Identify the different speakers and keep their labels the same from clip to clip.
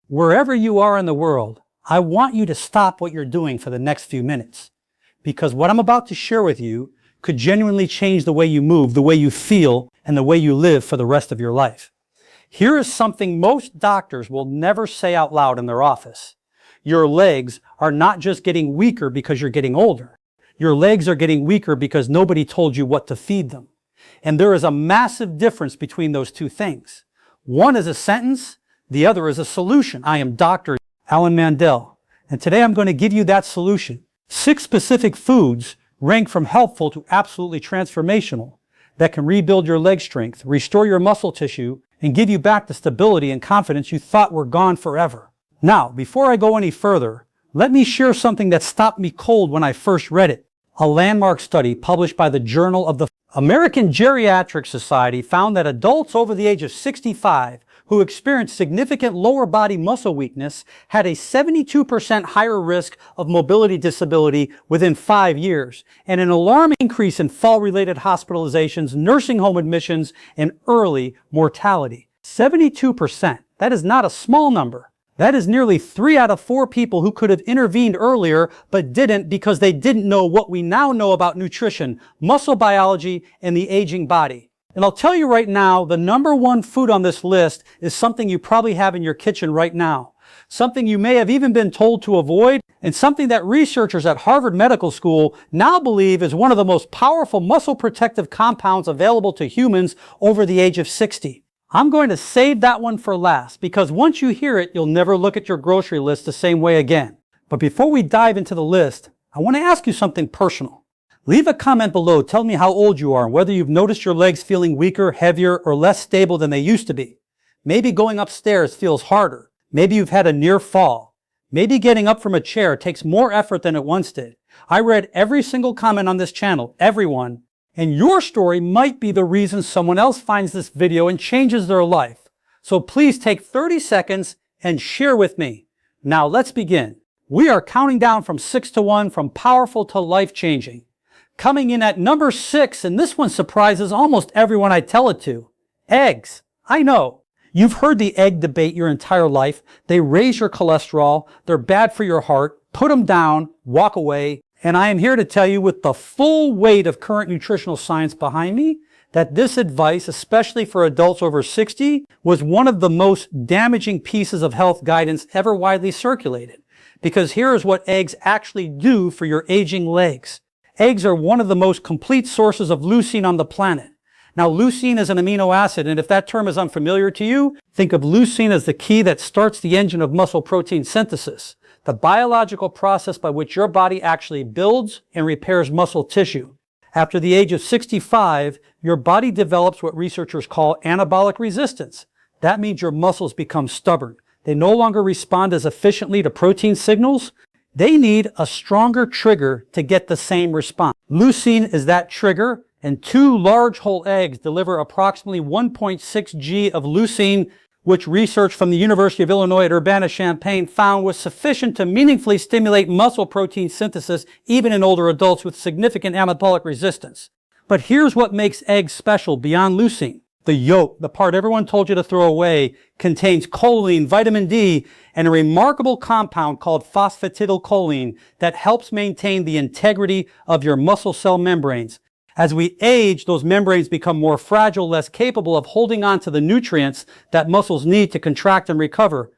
Speaker 1: Wherever you are in the world, I want you to stop what you're doing for the next few minutes, because what I'm about to share with you could genuinely change the way you move, the way you feel, and the way you live for the rest of your life. Here is something most doctors will never say out loud in their office. Your legs are not just getting weaker because you're getting older. Your legs are getting weaker because nobody told you what to feed them. And there is a massive difference between those two things. One is a sentence, the other is a solution. I am Dr. Alan Mandell, and today I'm going to give you that solution. 6 specific foods rank from helpful to absolutely transformational that can rebuild your leg strength, restore your muscle tissue, and give you back the stability and confidence you thought were gone forever. Now, before I go any further, let me share something that stopped me cold when I first read it. A landmark study published by the Journal of the American Geriatric Society found that adults over the age of 65 who experienced significant lower body muscle weakness had a 72% higher risk of mobility disability within 5 years, and an alarming increase in fall-related hospitalizations, nursing home admissions, and early mortality. 72%. That is not a small number. That is nearly 3 out of 4 people who could have intervened earlier but didn't because they didn't know what we now know about nutrition, muscle biology, and the aging body. And I'll tell you right now, the number 1 food on this list is something you probably have in your kitchen right now. Something you may have even been told to avoid, and something that researchers at Harvard Medical School now believe is one of the most powerful muscle protective compounds available to humans over the age of 60. I'm going to save that one for last, because once you hear it, you'll never look at your grocery list the same way again. But before we dive into the list, I want to ask you something personal. Leave a comment below, tell me how old you are and whether you've noticed your legs feeling weaker, heavier, or less stable than they used to be. Maybe going upstairs feels harder. Maybe you've had a near fall. Maybe getting up from a chair takes more effort than it once did. I read every single comment on this channel, everyone, and your story might be the reason someone else finds this video and changes their life. So please take 30 seconds and share with me. Now let's begin. We are counting down from 6 to 1, from powerful to life-changing. Coming in at number 6, and this one surprises almost everyone I tell it to. Eggs. I know. You've heard the egg debate your entire life. They raise your cholesterol. They're bad for your heart. Put them down. Walk away. And I am here to tell you, with the full weight of current nutritional science behind me, that this advice, especially for adults over 60, was one of the most damaging pieces of health guidance ever widely circulated. Because here is what eggs actually do for your aging legs. Eggs are one of the most complete sources of leucine on the planet. Now, leucine is an amino acid, and if that term is unfamiliar to you, think of leucine as the key that starts the engine of muscle protein synthesis, the biological process by which your body actually builds and repairs muscle tissue. After the age of 65, your body develops what researchers call anabolic resistance. That means your muscles become stubborn. They no longer respond as efficiently to protein signals. They need a stronger trigger to get the same response. Leucine is that trigger, and 2 large whole eggs deliver approximately 1.6 g of leucine, which research from the University of Illinois at Urbana-Champaign found was sufficient to meaningfully stimulate muscle protein synthesis even in older adults with significant anabolic resistance. But here's what makes eggs special beyond leucine. The yolk, the part everyone told you to throw away, contains choline, vitamin D, and a remarkable compound called phosphatidylcholine that helps maintain the integrity of your muscle cell membranes. As we age, those membranes become more fragile, less capable of holding on to the nutrients that muscles need to contract and recover.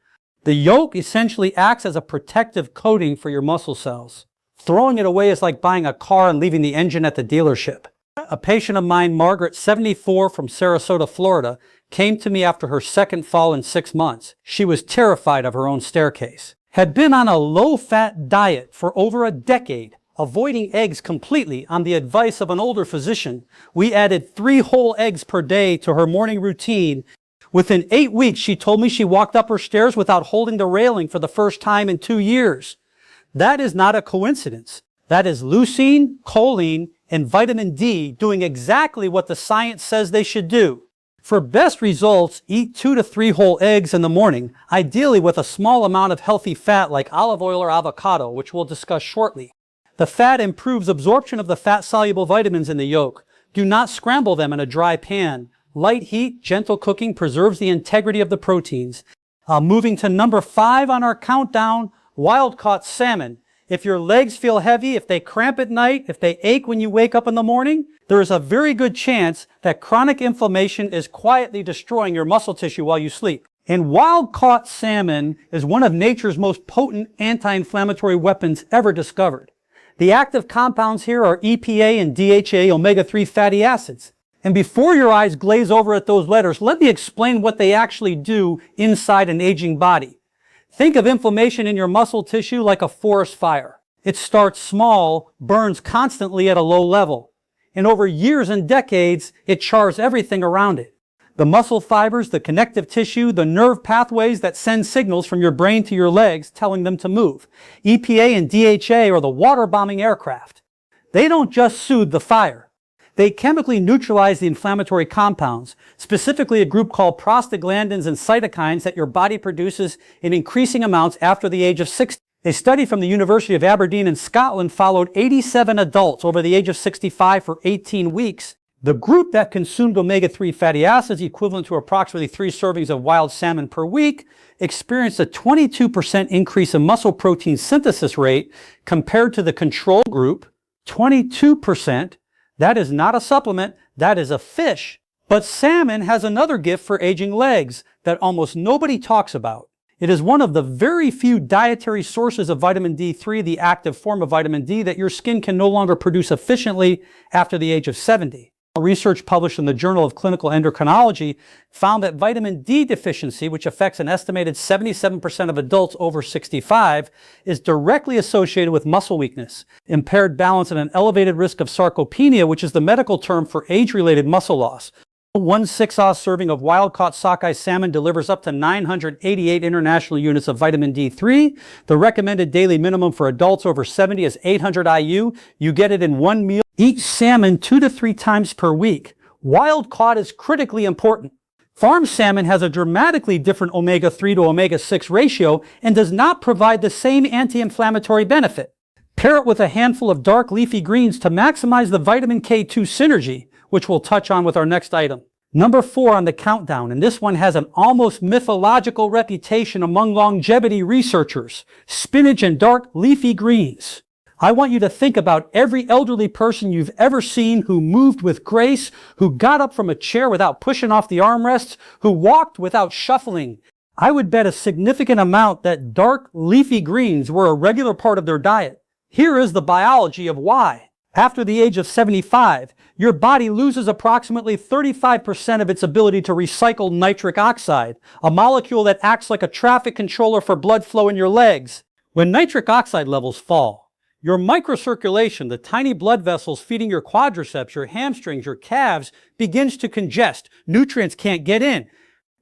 Speaker 1: The yolk essentially acts as a protective coating for your muscle cells. Throwing it away is like buying a car and leaving the engine at the dealership. A patient of mine, Margaret, 74, from Sarasota, Florida, came to me after her second fall in 6 months. She was terrified of her own staircase. Had been on a low-fat diet for over a decade, avoiding eggs completely on the advice of an older physician. We added 3 whole eggs per day to her morning routine. Within 8 weeks, she told me she walked up her stairs without holding the railing for the first time in 2 years. That is not a coincidence. That is leucine, choline, and vitamin D doing exactly what the science says they should do. For best results, eat 2 to 3 whole eggs in the morning, ideally with a small amount of healthy fat like olive oil or avocado, which we'll discuss shortly. The fat improves absorption of the fat-soluble vitamins in the yolk. Do not scramble them in a dry pan. Light heat, gentle cooking preserves the integrity of the proteins. Moving to number 5 on our countdown, wild-caught salmon. If your legs feel heavy, if they cramp at night, if they ache when you wake up in the morning, there is a very good chance that chronic inflammation is quietly destroying your muscle tissue while you sleep. And wild-caught salmon is one of nature's most potent anti-inflammatory weapons ever discovered. The active compounds here are EPA and DHA omega-3 fatty acids. And before your eyes glaze over at those letters, let me explain what they actually do inside an aging body. Think of inflammation in your muscle tissue like a forest fire. It starts small, burns constantly at a low level, and over years and decades, it chars everything around it. The muscle fibers, the connective tissue, the nerve pathways that send signals from your brain to your legs telling them to move. EPA and DHA are the water-bombing aircraft. They don't just soothe the fire. They chemically neutralize the inflammatory compounds, specifically a group called prostaglandins and cytokines that your body produces in increasing amounts after the age of 60. A study from the University of Aberdeen in Scotland followed 87 adults over the age of 65 for 18 weeks. The group that consumed omega-3 fatty acids, equivalent to approximately 3 servings of wild salmon per week, experienced a 22% increase in muscle protein synthesis rate compared to the control group. 22%. That is not a supplement, that is a fish. But salmon has another gift for aging legs that almost nobody talks about. It is one of the very few dietary sources of vitamin D3, the active form of vitamin D, that your skin can no longer produce efficiently after the age of 70. Research published in the Journal of Clinical Endocrinology found that vitamin D deficiency, which affects an estimated 77% of adults over 65, is directly associated with muscle weakness, impaired balance, and an elevated risk of sarcopenia, which is the medical term for age-related muscle loss. 1 6-ounce serving of wild-caught sockeye salmon delivers up to 988 international units of vitamin D3. The recommended daily minimum for adults over 70 is 800 IU. You get it in one meal. Eat salmon 2 to 3 times per week. Wild-caught is critically important. Farm salmon has a dramatically different omega-3 to omega-6 ratio and does not provide the same anti-inflammatory benefit. Pair it with a handful of dark leafy greens to maximize the vitamin K2 synergy, which we'll touch on with our next item. Number 4 on the countdown, and this one has an almost mythological reputation among longevity researchers: spinach and dark leafy greens. I want you to think about every elderly person you've ever seen who moved with grace, who got up from a chair without pushing off the armrests, who walked without shuffling. I would bet a significant amount that dark leafy greens were a regular part of their diet. Here is the biology of why. After the age of 75, your body loses approximately 35% of its ability to recycle nitric oxide, a molecule that acts like a traffic controller for blood flow in your legs. When nitric oxide levels fall, your microcirculation, the tiny blood vessels feeding your quadriceps, your hamstrings, your calves, begins to congest. Nutrients can't get in.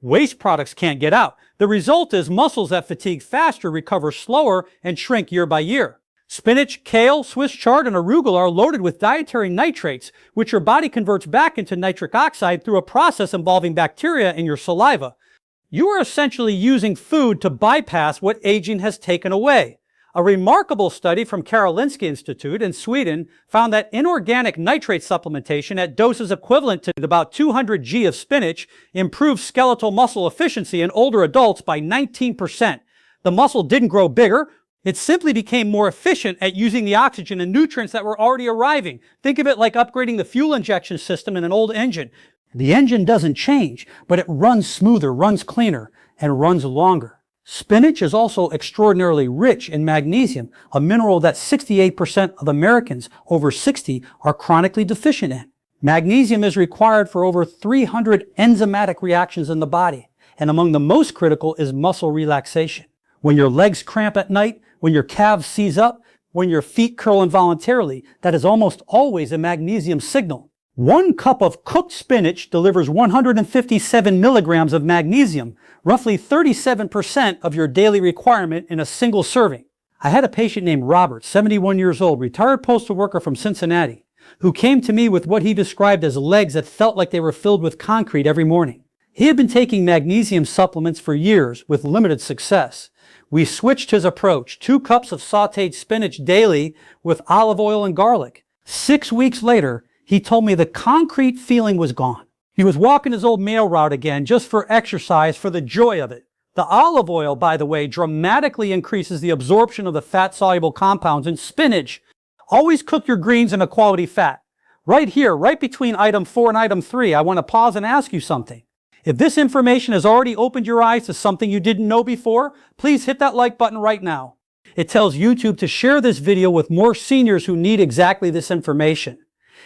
Speaker 1: Waste products can't get out. The result is muscles that fatigue faster recover slower and shrink year by year. Spinach, kale, Swiss chard, and arugula are loaded with dietary nitrates, which your body converts back into nitric oxide through a process involving bacteria in your saliva. You are essentially using food to bypass what aging has taken away. A remarkable study from Karolinska Institute in Sweden found that inorganic nitrate supplementation at doses equivalent to about 200 g of spinach improved skeletal muscle efficiency in older adults by 19%. The muscle didn't grow bigger. It simply became more efficient at using the oxygen and nutrients that were already arriving. Think of it like upgrading the fuel injection system in an old engine. The engine doesn't change, but it runs smoother, runs cleaner, and runs longer. Spinach is also extraordinarily rich in magnesium, a mineral that 68% of Americans over 60 are chronically deficient in. Magnesium is required for over 300 enzymatic reactions in the body, and among the most critical is muscle relaxation. When your legs cramp at night, when your calves seize up, when your feet curl involuntarily, that is almost always a magnesium signal. 1 cup of cooked spinach delivers 157 milligrams of magnesium, roughly 37% of your daily requirement in a single serving. I had a patient named Robert, 71 years old, retired postal worker from Cincinnati, who came to me with what he described as legs that felt like they were filled with concrete every morning. He had been taking magnesium supplements for years with limited success. We switched his approach: 2 cups of sautéed spinach daily with olive oil and garlic. 6 weeks later, he told me the concrete feeling was gone. He was walking his old mail route again just for exercise, for the joy of it. The olive oil, by the way, dramatically increases the absorption of the fat-soluble compounds in spinach. Always cook your greens in a quality fat. Right here, right between item 4 and item 3, I want to pause and ask you something. If this information has already opened your eyes to something you didn't know before, please hit that like button right now. It tells YouTube to share this video with more seniors who need exactly this information.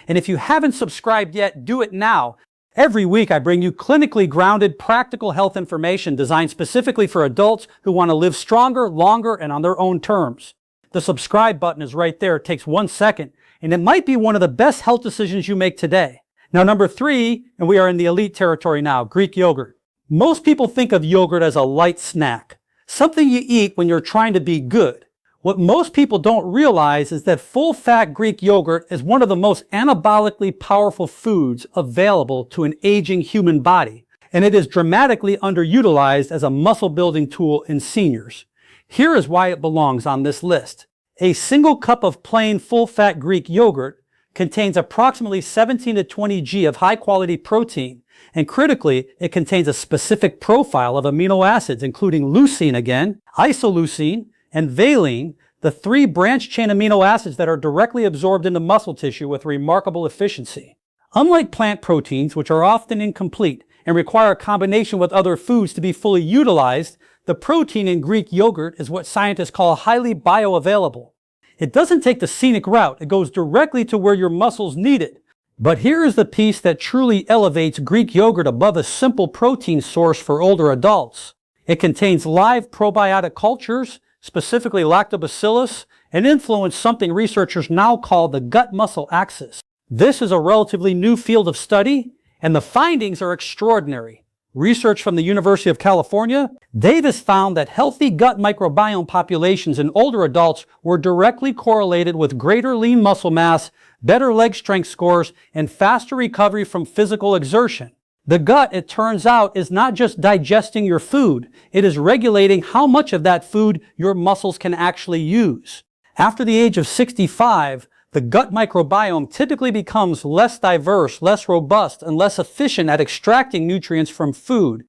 Speaker 1: And if you haven't subscribed yet, do it now. Every week I bring you clinically grounded, practical health information designed specifically for adults who want to live stronger, longer, and on their own terms. The subscribe button is right there. It takes 1 second, and it might be one of the best health decisions you make today. Now, number 3, and we are in the elite territory now, Greek yogurt. Most people think of yogurt as a light snack, something you eat when you're trying to be good. What most people don't realize is that full-fat Greek yogurt is one of the most anabolically powerful foods available to an aging human body, and it is dramatically underutilized as a muscle-building tool in seniors. Here is why it belongs on this list. A single cup of plain full-fat Greek yogurt contains approximately 17 to 20 g of high-quality protein, and critically, it contains a specific profile of amino acids, including leucine again, isoleucine, and valine, the 3 branched-chain amino acids that are directly absorbed into muscle tissue with remarkable efficiency. Unlike plant proteins, which are often incomplete and require a combination with other foods to be fully utilized, the protein in Greek yogurt is what scientists call highly bioavailable. It doesn't take the scenic route, it goes directly to where your muscles need it. But here is the piece that truly elevates Greek yogurt above a simple protein source for older adults. It contains live probiotic cultures, specifically lactobacillus, and influence something researchers now call the gut-muscle axis. This is a relatively new field of study, and the findings are extraordinary. Research from the University of California, Davis found that healthy gut microbiome populations in older adults were directly correlated with greater lean muscle mass, better leg strength scores, and faster recovery from physical exertion. The gut, it turns out, is not just digesting your food, it is regulating how much of that food your muscles can actually use. After the age of 65, the gut microbiome typically becomes less diverse, less robust, and less efficient at extracting nutrients from food.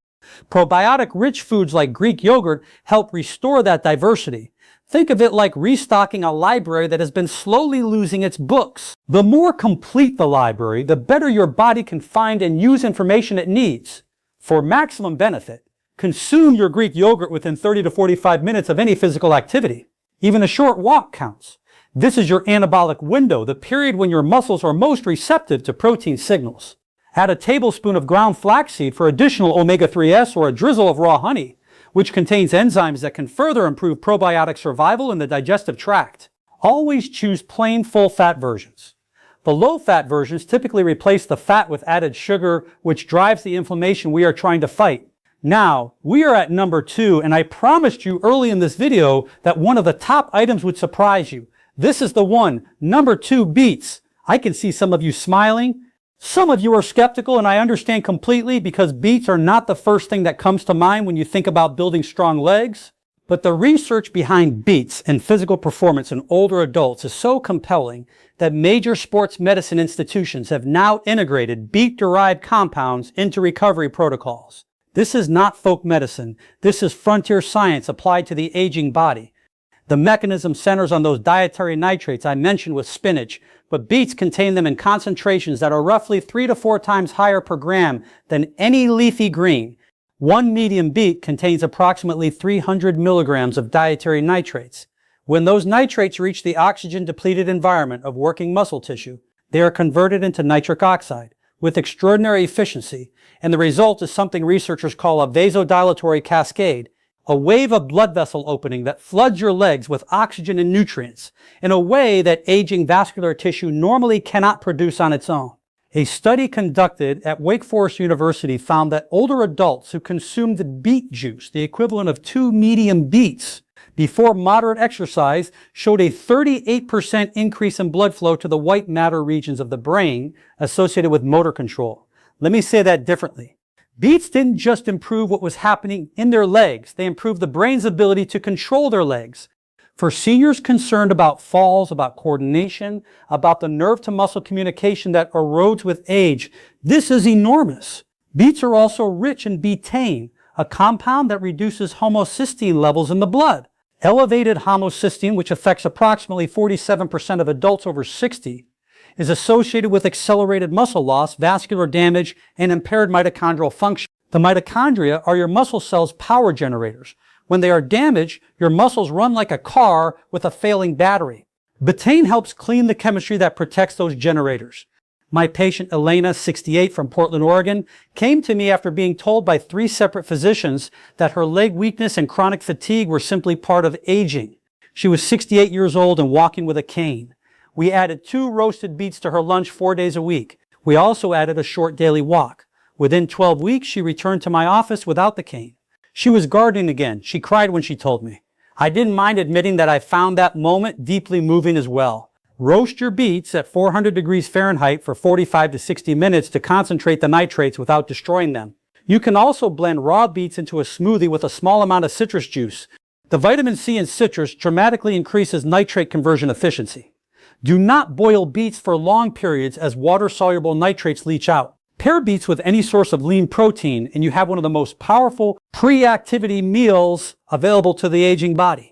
Speaker 1: Probiotic-rich foods like Greek yogurt help restore that diversity. Think of it like restocking a library that has been slowly losing its books. The more complete the library, the better your body can find and use information it needs. For maximum benefit, consume your Greek yogurt within 30 to 45 minutes of any physical activity. Even a short walk counts. This is your anabolic window, the period when your muscles are most receptive to protein signals. Add a tablespoon of ground flaxseed for additional omega-3s or a drizzle of raw honey, which contains enzymes that can further improve probiotic survival in the digestive tract. Always choose plain full-fat versions. The low-fat versions typically replace the fat with added sugar, which drives the inflammation we are trying to fight. Now, we are at number 2, and I promised you early in this video that one of the top items would surprise you. This is the one, number 2, beets. I can see some of you smiling. Some of you are skeptical, and I understand completely because beets are not the first thing that comes to mind when you think about building strong legs. But the research behind beets and physical performance in older adults is so compelling that major sports medicine institutions have now integrated beet-derived compounds into recovery protocols. This is not folk medicine. This is frontier science applied to the aging body. The mechanism centers on those dietary nitrates I mentioned with spinach, but beets contain them in concentrations that are roughly 3 to 4 times higher per gram than any leafy green. One medium beet contains approximately 300 milligrams of dietary nitrates. When those nitrates reach the oxygen-depleted environment of working muscle tissue, they are converted into nitric oxide with extraordinary efficiency, and the result is something researchers call a vasodilatory cascade, a wave of blood vessel opening that floods your legs with oxygen and nutrients in a way that aging vascular tissue normally cannot produce on its own. A study conducted at Wake Forest University found that older adults who consumed beet juice, the equivalent of 2 medium beets, before moderate exercise showed a 38% increase in blood flow to the white matter regions of the brain associated with motor control. Let me say that differently. Beets didn't just improve what was happening in their legs, they improved the brain's ability to control their legs. For seniors concerned about falls, about coordination, about the nerve-to-muscle communication that erodes with age, this is enormous. Beets are also rich in betaine, a compound that reduces homocysteine levels in the blood. Elevated homocysteine, which affects approximately 47% of adults over 60, is associated with accelerated muscle loss, vascular damage, and impaired mitochondrial function. The mitochondria are your muscle cells' power generators. When they are damaged, your muscles run like a car with a failing battery. Betaine helps clean the chemistry that protects those generators. My patient Elena, 68, from Portland, Oregon, came to me after being told by 3 separate physicians that her leg weakness and chronic fatigue were simply part of aging. She was 68 years old and walking with a cane. We added 2 roasted beets to her lunch 4 days a week. We also added a short daily walk. Within 12 weeks, she returned to my office without the cane. She was gardening again. She cried when she told me. I didn't mind admitting that I found that moment deeply moving as well. Roast your beets at 400 degrees Fahrenheit for 45 to 60 minutes to concentrate the nitrates without destroying them. You can also blend raw beets into a smoothie with a small amount of citrus juice. The vitamin C in citrus dramatically increases nitrate conversion efficiency. Do not boil beets for long periods as water-soluble nitrates leach out. Pair beets with any source of lean protein and you have one of the most powerful pre-activity meals available to the aging body.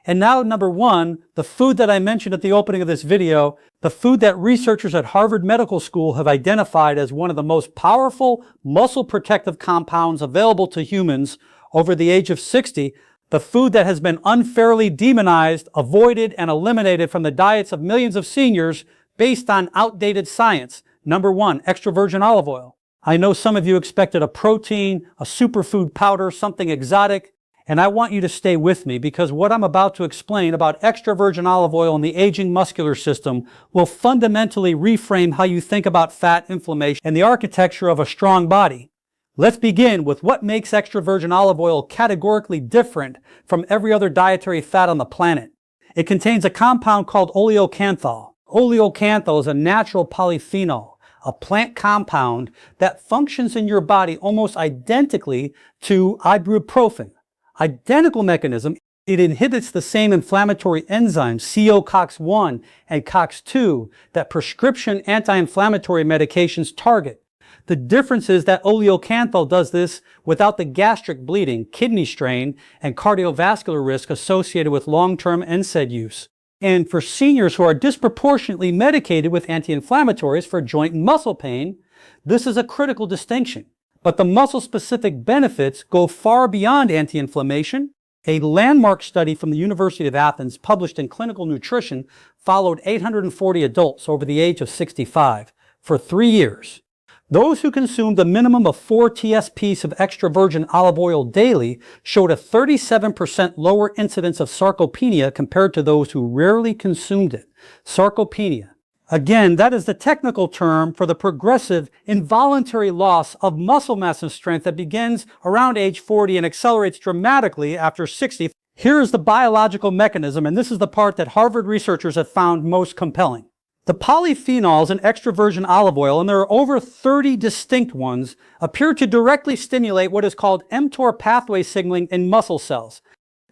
Speaker 1: And now, number 1, the food that I mentioned at the opening of this video, the food that researchers at Harvard Medical School have identified as one of the most powerful muscle protective compounds available to humans over the age of 60, the food that has been unfairly demonized, avoided, and eliminated from the diets of millions of seniors based on outdated science. Number 1, extra virgin olive oil. I know some of you expected a protein, a superfood powder, something exotic, and I want you to stay with me because what I'm about to explain about extra virgin olive oil in the aging muscular system will fundamentally reframe how you think about fat, inflammation, and the architecture of a strong body. Let's begin with what makes extra virgin olive oil categorically different from every other dietary fat on the planet. It contains a compound called oleocanthal. Oleocanthal is a natural polyphenol, a plant compound that functions in your body almost identically to ibuprofen. Identical mechanism, it inhibits the same inflammatory enzymes, COX-1 and COX-2, that prescription anti-inflammatory medications target. The difference is that oleocanthal does this without the gastric bleeding, kidney strain, and cardiovascular risk associated with long-term NSAID use. And for seniors who are disproportionately medicated with anti-inflammatories for joint and muscle pain, this is a critical distinction. But the muscle-specific benefits go far beyond anti-inflammation. A landmark study from the University of Athens published in Clinical Nutrition followed 840 adults over the age of 65 for 3 years. Those who consumed a minimum of 4 TSPs of extra virgin olive oil daily showed a 37% lower incidence of sarcopenia compared to those who rarely consumed it. Sarcopenia. Again, that is the technical term for the progressive, involuntary loss of muscle mass and strength that begins around age 40 and accelerates dramatically after 60. Here is the biological mechanism, and this is the part that Harvard researchers have found most compelling. The polyphenols in extra virgin olive oil, and there are over 30 distinct ones, appear to directly stimulate what is called mTOR pathway signaling in muscle cells.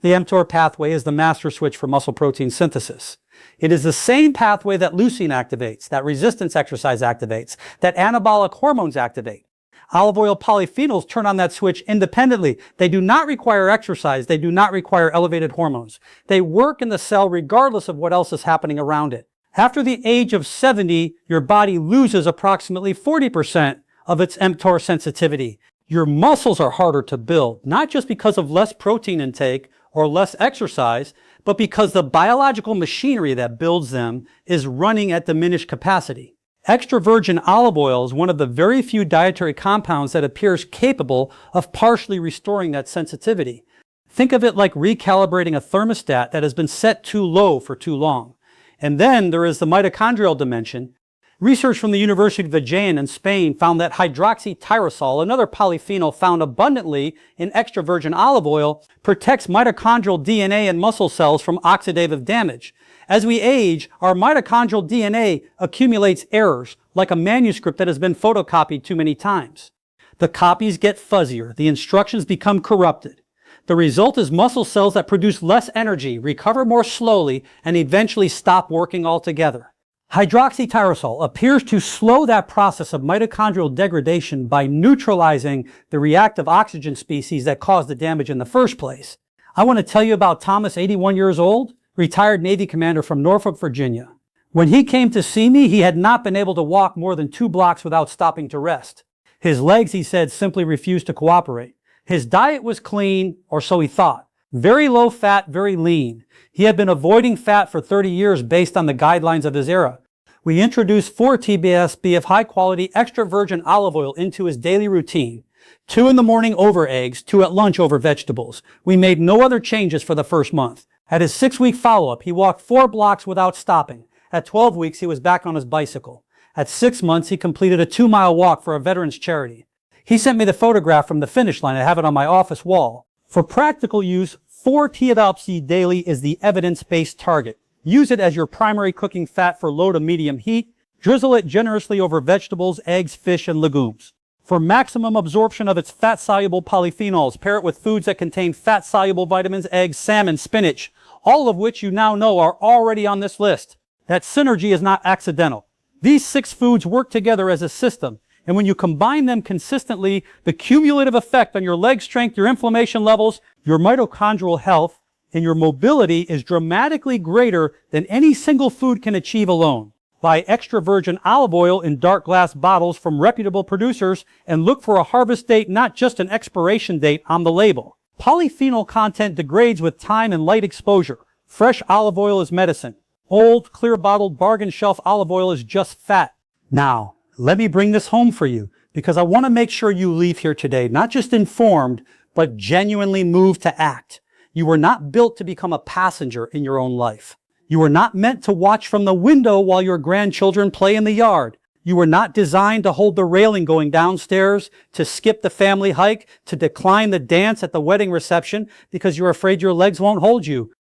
Speaker 1: The mTOR pathway is the master switch for muscle protein synthesis. It is the same pathway that leucine activates, that resistance exercise activates, that anabolic hormones activate. Olive oil polyphenols turn on that switch independently. They do not require exercise. They do not require elevated hormones. They work in the cell regardless of what else is happening around it. After the age of 70, your body loses approximately 40% of its mTOR sensitivity. Your muscles are harder to build, not just because of less protein intake or less exercise, but because the biological machinery that builds them is running at diminished capacity. Extra virgin olive oil is one of the very few dietary compounds that appears capable of partially restoring that sensitivity. Think of it like recalibrating a thermostat that has been set too low for too long. And then there is the mitochondrial dimension. Research from the University of Jaén in Spain found that hydroxytyrosol, another polyphenol found abundantly in extra virgin olive oil, protects mitochondrial DNA in muscle cells from oxidative damage. As we age, our mitochondrial DNA accumulates errors, like a manuscript that has been photocopied too many times. The copies get fuzzier, the instructions become corrupted. The result is muscle cells that produce less energy, recover more slowly, and eventually stop working altogether. Hydroxytyrosol appears to slow that process of mitochondrial degradation by neutralizing the reactive oxygen species that caused the damage in the first place. I want to tell you about Thomas, 81 years old, retired Navy commander from Norfolk, Virginia. When he came to see me, he had not been able to walk more than 2 blocks without stopping to rest. His legs, he said, simply refused to cooperate. His diet was clean, or so he thought. Very low fat, very lean. He had been avoiding fat for 30 years based on the guidelines of his era. We introduced 4 TBSB of high-quality extra virgin olive oil into his daily routine. 2 in the morning over eggs, 2 at lunch over vegetables. We made no other changes for the first month. At his 6-week follow-up, he walked 4 blocks without stopping. At 12 weeks, he was back on his bicycle. At 6 months, he completed a 2-mile walk for a veterans charity. He sent me the photograph from the finish line. I have it on my office wall. For practical use, 4 TBSB daily is the evidence-based target. Use it as your primary cooking fat for low to medium heat. Drizzle it generously over vegetables, eggs, fish, and legumes. For maximum absorption of its fat-soluble polyphenols, pair it with foods that contain fat-soluble vitamins, eggs, salmon, spinach, all of which you now know are already on this list. That synergy is not accidental. These 6 foods work together as a system, and when you combine them consistently, the cumulative effect on your leg strength, your inflammation levels, your mitochondrial health, and your mobility is dramatically greater than any single food can achieve alone. Buy extra virgin olive oil in dark glass bottles from reputable producers and look for a harvest date, not just an expiration date on the label. Polyphenol content degrades with time and light exposure. Fresh olive oil is medicine. Old, clear-bottled, bargain-shelf olive oil is just fat. Now, let me bring this home for you, because I want to make sure you leave here today not just informed, but genuinely moved to act. You were not built to become a passenger in your own life. You were not meant to watch from the window while your grandchildren play in the yard. You were not designed to hold the railing going downstairs, to skip the family hike, to decline the dance at the wedding reception because you're afraid your legs won't hold you.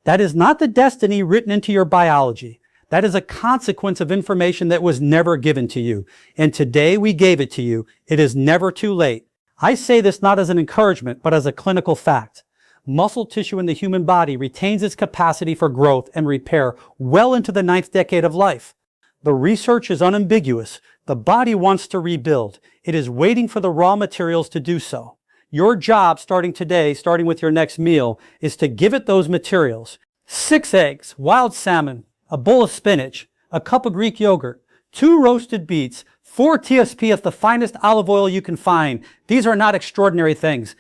Speaker 1: That is not the destiny written into your biology. That is a consequence of information that was never given to you. And today we gave it to you. It is never too late. I say this not as an encouragement, but as a clinical fact. Muscle tissue in the human body retains its capacity for growth and repair well into the 9th decade of life. The research is unambiguous. The body wants to rebuild. It is waiting for the raw materials to do so. Your job starting today, starting with your next meal, is to give it those materials. 6 eggs, wild salmon, a bowl of spinach, a cup of Greek yogurt, 2 roasted beets, 4 TSP of the finest olive oil you can find. These are not extraordinary things.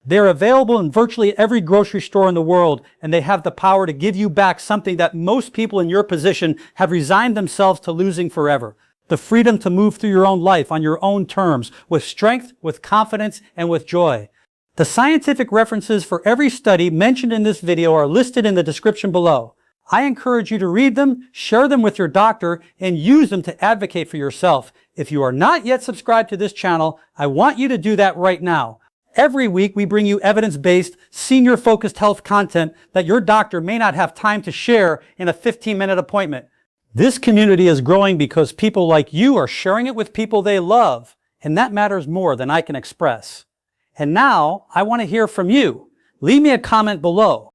Speaker 1: They're available in virtually every grocery store in the world, and they have the power to give you back something that most people in your position have resigned themselves to losing forever. The freedom to move through your own life on your own terms, with strength, with confidence, and with joy. The scientific references for every study mentioned in this video are listed in the description below. I encourage you to read them, share them with your doctor, and use them to advocate for yourself. If you are not yet subscribed to this channel, I want you to do that right now. Every week, we bring you evidence-based, senior-focused health content that your doctor may not have time to share in a 15-minute appointment. This community is growing because people like you are sharing it with people they love, and that matters more than I can express. And now, I want to hear from you. Leave me a comment below.